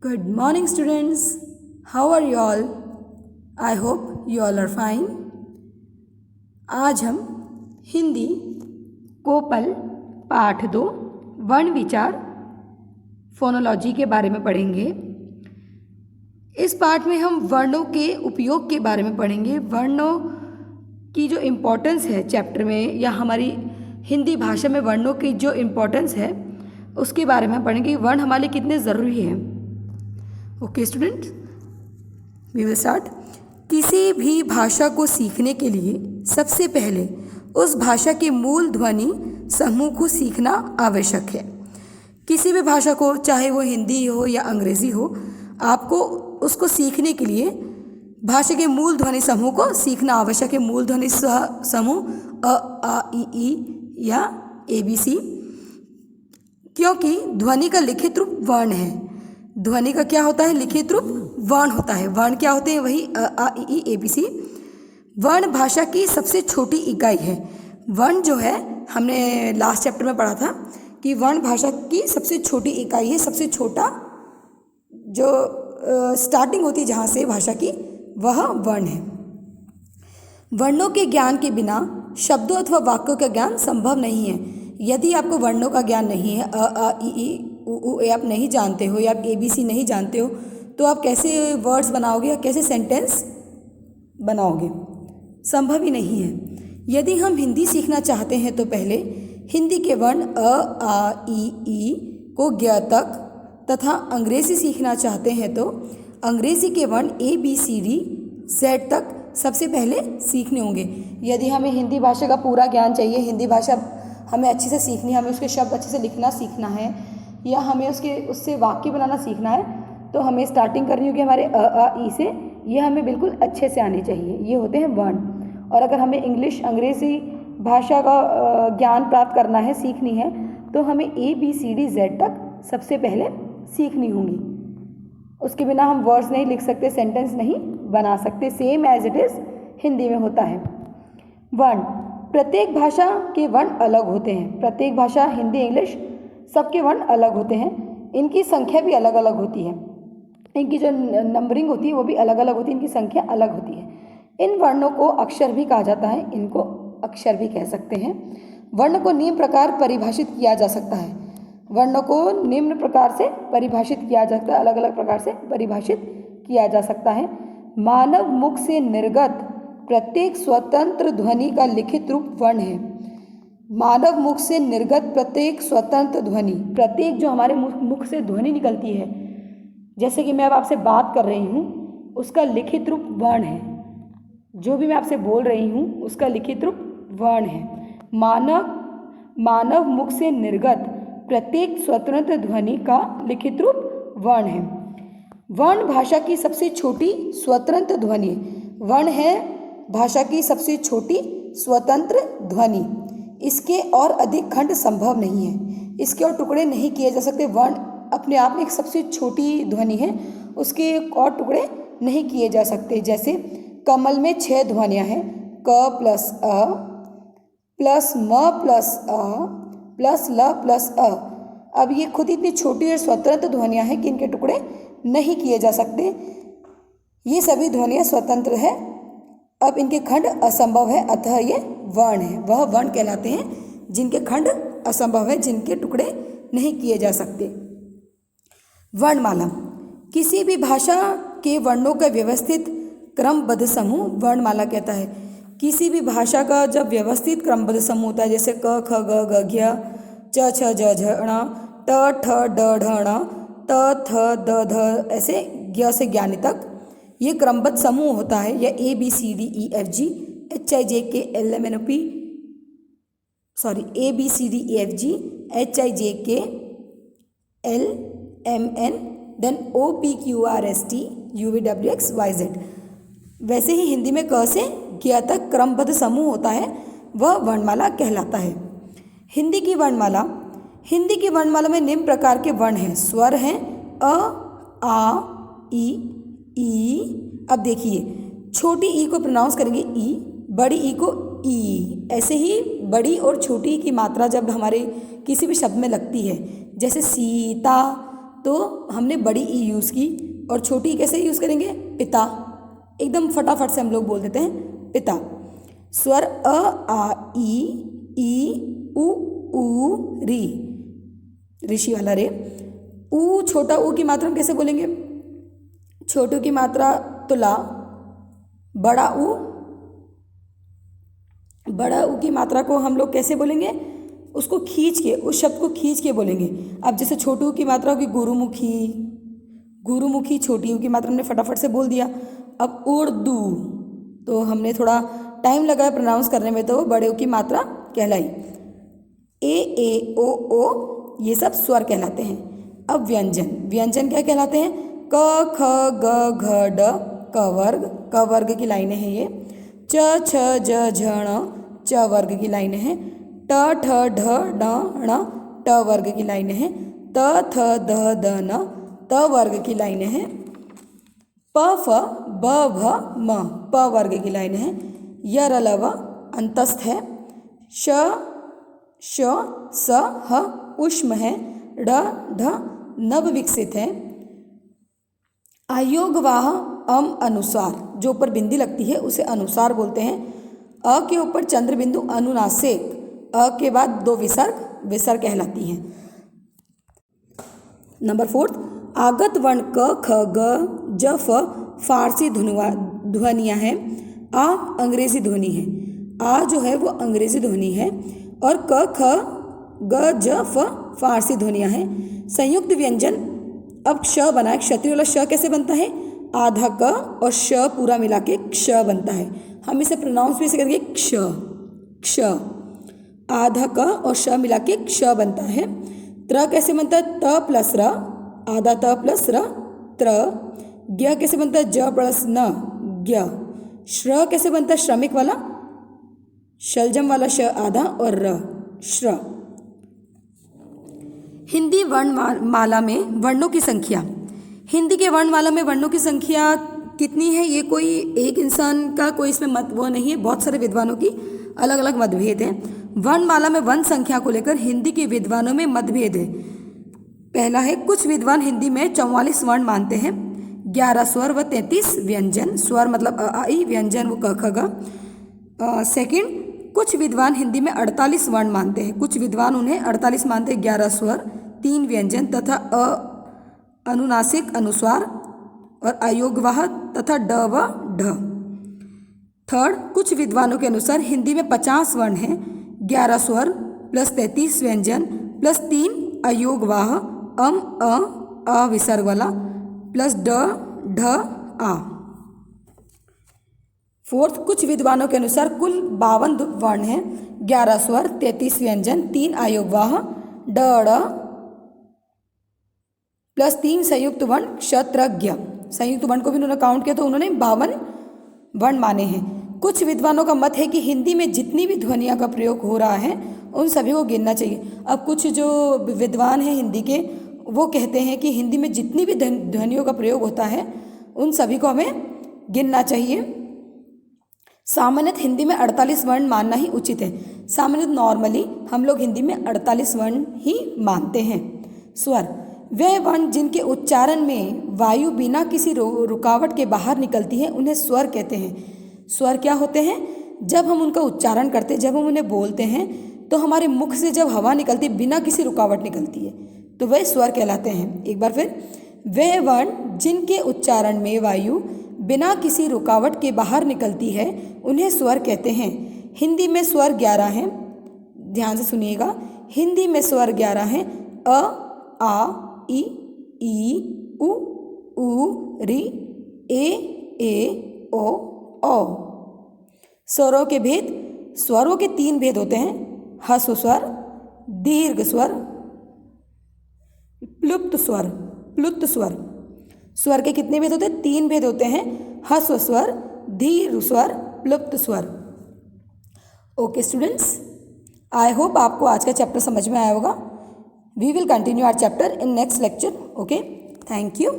Good morning, students. How are you all? I hope you all are fine. आज हम हिंदी कोपल पाठ 2 वर्ण विचार फोनोलॉजी के बारे में पढ़ेंगे। इस पाठ में हम वर्णों के उपयोग के बारे में पढ़ेंगे। वर्णों की जो इम्पोर्टेंस है चैप्टर में या हमारी हिंदी भाषा में वर्णों की जो इम्पोर्टेंस है उसके बारे में पढ़ेंगे। वर्ण हमारे लिए कितने ज़रूरी हैं। Okay student, we will start. किसी भी भाषा को सीखने के लिए सबसे पहले उस भाषा के मूल ध्वनि समूह को सीखना आवश्यक है। किसी भी भाषा को, चाहे वो हिंदी हो या अंग्रेज़ी हो, आपको उसको सीखने के लिए भाषा के मूल ध्वनि समूह को सीखना आवश्यक है। मूल ध्वनि समूह अ, आ, ई या ABC, क्योंकि ध्वनि का लिखित रूप वर्ण है। ध्वनि का क्या होता है? लिखित रूप वर्ण होता है। वर्ण क्या होते हैं? वही अ, आ, ई, ABC। वर्ण भाषा की सबसे छोटी इकाई है। वर्ण जो है, हमने लास्ट चैप्टर में पढ़ा था कि वर्ण भाषा की सबसे छोटी इकाई है। सबसे छोटा जो स्टार्टिंग होती है जहाँ से भाषा की, वह वर्ण है। वर्णों के ज्ञान के बिना शब्दों अथवा वाक्यों का ज्ञान संभव नहीं है। यदि आपको वर्णों का ज्ञान नहीं है, अ, आ, ई, उ, आप नहीं जानते हो या आप ABC नहीं जानते हो, तो आप कैसे वर्ड्स बनाओगे या कैसे सेंटेंस बनाओगे? संभव ही नहीं है। यदि हम हिंदी सीखना चाहते हैं तो पहले हिंदी के वर्ण अ, आ, ई को ज्ञ तक तथा अंग्रेज़ी सीखना चाहते हैं तो अंग्रेज़ी के वर्ण ABCD Z तक सबसे पहले सीखने होंगे। यदि हमें हिंदी भाषा का पूरा ज्ञान चाहिए, हिंदी भाषा हमें अच्छे से सीखनी है, हमें उसके शब्द अच्छे से लिखना सीखना है या हमें उससे वाक्य बनाना सीखना है, तो हमें स्टार्टिंग करनी होगी हमारे अ, आ, ई से। ये हमें बिल्कुल अच्छे से आने चाहिए। ये होते हैं वर्ण। और अगर हमें अंग्रेज़ी भाषा का ज्ञान प्राप्त करना है, सीखनी है, तो हमें ABCD Z तक सबसे पहले सीखनी होंगी। उसके बिना हम वर्ड्स नहीं लिख सकते, सेंटेंस नहीं बना सकते। Same as it is Hindi में होता है। वर्ण, प्रत्येक भाषा के वर्ण अलग होते हैं। प्रत्येक भाषा, हिंदी, इंग्लिश, सबके वर्ण अलग होते हैं। इनकी संख्या भी अलग अलग होती है। इनकी जो नंबरिंग होती है वो भी अलग अलग होती है, इनकी संख्या अलग होती है। इन वर्णों को अक्षर भी कहा जाता है, इनको अक्षर भी कह सकते हैं। वर्ण को निम्न प्रकार परिभाषित किया जा सकता है। वर्णों को निम्न प्रकार से परिभाषित किया जा सकता है, अलग अलग प्रकार से परिभाषित किया जा सकता है। मानव मुख से निर्गत प्रत्येक स्वतंत्र ध्वनि का लिखित रूप वर्ण है। मानव मुख से निर्गत प्रत्येक स्वतंत्र ध्वनि, प्रत्येक जो हमारे मुख से ध्वनि निकलती है, जैसे कि मैं अब आपसे बात कर रही हूँ, उसका लिखित रूप वर्ण है। जो भी मैं आपसे बोल रही हूँ उसका लिखित रूप वर्ण है। मानव मुख से निर्गत प्रत्येक स्वतंत्र ध्वनि का लिखित रूप वर्ण है। वर्ण भाषा की सबसे छोटी स्वतंत्र ध्वनि। वर्ण है भाषा की सबसे छोटी स्वतंत्र ध्वनि। इसके और अधिक खंड संभव नहीं है। इसके और टुकड़े नहीं किए जा सकते। वर्ण अपने आप में एक सबसे छोटी ध्वनि है, उसके और टुकड़े नहीं किए जा सकते। जैसे कमल में 6 ध्वनियाँ हैं, क प्लस अ प्लस म प्लस अ प्लस ल प्लस अ। अब ये खुद इतनी छोटी और स्वतंत्र ध्वनियाँ हैं कि इनके टुकड़े नहीं किए जा सकते। ये सभी ध्वनियाँ स्वतंत्र है। अब इनके खंड असंभव है, अतः ये वर्ण है। वह वर्ण कहलाते हैं जिनके खंड असंभव है, जिनके टुकड़े नहीं किए जा सकते। वर्णमाला, किसी भी भाषा के वर्णों का व्यवस्थित क्रमबद्ध समूह वर्णमाला कहता है। किसी भी भाषा का जब व्यवस्थित क्रमबद्ध समूह होता है, जैसे क ख ग घ ज्ञ च छ ज झ ण ट ठ ड ढ ण त थ द ध, ऐसे ज्ञ से ज्ञानी तक ये क्रमबद्ध समूह होता है, या ABCDEFG HIJK LMNOP, sorry ABCDEFG HIJK LMN then OPQRST UVWXYZ। वैसे ही हिंदी में क से ज्ञ तक क्रमबद्ध समूह होता है, वह वर्णमाला कहलाता है। हिंदी की वर्णमाला, हिंदी की वर्णमाला में निम्न प्रकार के वर्ण हैं। स्वर हैं अ, आ, ई। अब देखिए, छोटी ई को प्रोनाउंस करेंगे ई, बड़ी ई को ई। ऐसे ही बड़ी और छोटी की मात्रा जब हमारे किसी भी शब्द में लगती है, जैसे सीता, तो हमने बड़ी ई यूज़ की, और छोटी कैसे यूज़ करेंगे? पिता। एकदम फटाफट से हम लोग बोल देते हैं पिता। स्वर अ आ ई उ ऊ री, ऋषि वाला रे। ऊ, छोटा ऊ की मात्रा हम कैसे बोलेंगे? छोटू की मात्रा तुला, बड़ा ऊ की मात्रा को हम लोग कैसे बोलेंगे? उसको खींच के, उस शब्द को खींच के बोलेंगे। अब जैसे छोटू की मात्रा होगी गुरुमुखी, छोटी ऊ की मात्रा हमने फटाफट से बोल दिया। अब उर्दू, तो हमने थोड़ा टाइम लगाया प्रोनाउंस करने में, तो वो बड़े ऊ की मात्रा कहलाई। ए ओ ये सब स्वर कहलाते हैं। अब व्यंजन क्या कहलाते हैं? क ख ग घ ड क वर्ग की लाइनें हैं ये। च छ ज झ ण च वर्ग की लाइनें हैं। ट ठ ढ ढ ण ट वर्ग की लाइनें हैं। त थ द ध न त वर्ग की लाइनें हैं। प फ ब भ म प वर्ग की लाइनें हैं। य र ल व अंतस्थ है। श स ह उष्म है। ढ ढ नव विकसित है। अयोगवाह अनुसार, जो ऊपर बिंदी लगती है उसे अनुसार बोलते हैं। अ के ऊपर चंद्र बिंदु अनुनासिक, अ के बाद 2 विसर्ग कहलाती हैं। नंबर 4, आगत वर्ण क ख ग ज फ फारसी ध्वनियाँ हैं। आ अंग्रेजी ध्वनि है। आ जो है वो अंग्रेजी ध्वनि है, और क ख ग ज फ फारसी ध्वनियाँ हैं। संयुक्त व्यंजन, अब क्ष बना है। क्षत्रिय वाला श कैसे बनता है? आधा क और श पूरा मिला के क्ष बनता है। हम इसे प्रोनाउंस भी ऐसे करेंगे क्ष। आधा क और श मिला के क्ष बनता है। त्र कैसे बनता है? त प्लस र, आधा त प्लस र, त्र। ज्ञ कैसे बनता है? ज प्लस न, ज्ञ। श्र कैसे बनता है? श्रमिक वाला, शलजम वाला श आधा और र, श्र। हिंदी वर्णमाला में वर्णों की संख्या। हिंदी के वर्णमाला में वर्णों की संख्या कितनी है? ये कोई एक इंसान का कोई इसमें मत वो नहीं है, बहुत सारे विद्वानों की अलग अलग मतभेद हैं। वर्णमाला में वर्ण संख्या को लेकर हिंदी के विद्वानों में मतभेद है। पहला है, कुछ विद्वान हिंदी में 44 वर्ण मानते हैं, 11 स्वर व 33 व्यंजन। स्वर मतलब अ आ ई, व्यंजन वो क ख ग। सेकंड, कुछ विद्वान हिंदी में 48 वर्ण मानते हैं। कुछ विद्वान उन्हें 48 मानते हैं, 11 स्वर, 3 व्यंजन तथा अनुनासिक अनुस्वार और अयोगवाह तथा ड व ढ। थर्ड, कुछ विद्वानों के अनुसार हिंदी में 50 वर्ण हैं, 11 स्वर प्लस 33 व्यंजन प्लस 3 अयोगवाह, अ विसर्ग वाला प्लस ड ढ आ। फोर्थ, कुछ विद्वानों के अनुसार कुल 52 वर्ण हैं, 11 स्वर, 33 व्यंजन, 3 अयोगवाह, ड ड़ प्लस 3 संयुक्त वर्ण क्षत्रज्ञ। संयुक्त वर्ण को भी उन्होंने काउंट किया तो उन्होंने 52 वर्ण माने हैं। कुछ विद्वानों का मत है कि हिंदी में जितनी भी ध्वनियों का प्रयोग हो रहा है उन सभी को गिनना चाहिए। अब कुछ जो विद्वान हैं हिंदी के, वो कहते हैं कि हिंदी में जितनी भी ध्वनियों का प्रयोग होता है उन सभी को हमें गिनना चाहिए। सामान्यतः हिंदी में 48 वर्ण मानना ही उचित है। सामान्यतः नॉर्मली हम लोग हिंदी में 48 वर्ण ही मानते हैं। स्वर, वे वर्ण जिनके उच्चारण में वायु बिना किसी रुकावट के बाहर निकलती है उन्हें स्वर कहते हैं। स्वर क्या होते हैं? जब हम उनका उच्चारण करते हैं, जब हम उन्हें बोलते हैं तो हमारे मुख से जब हवा निकलती बिना किसी रुकावट निकलती है तो वह स्वर कहलाते हैं। एक बार फिर, वे वर्ण जिनके उच्चारण में वायु बिना किसी रुकावट के बाहर निकलती है उन्हें स्वर कहते हैं। हिंदी में स्वर 11 हैं, ध्यान से सुनिएगा। हिंदी में स्वर 11 हैं। अ, आ, ई, उ, री, ए, ओ। स्वरों के भेद, स्वरों के 3 भेद होते हैं, ह्रस्व स्वर, दीर्घ स्वर, प्लुप्त स्वर। स्वर के कितने भेद होते हैं? 3 भेद होते हैं, ह्रस्व स्वर, दीर्घ स्वर, प्लुप्त स्वर। ओके स्टूडेंट्स, आई होप आपको आज का चैप्टर समझ में आया होगा। We will continue our chapter in next lecture. Okay, thank you.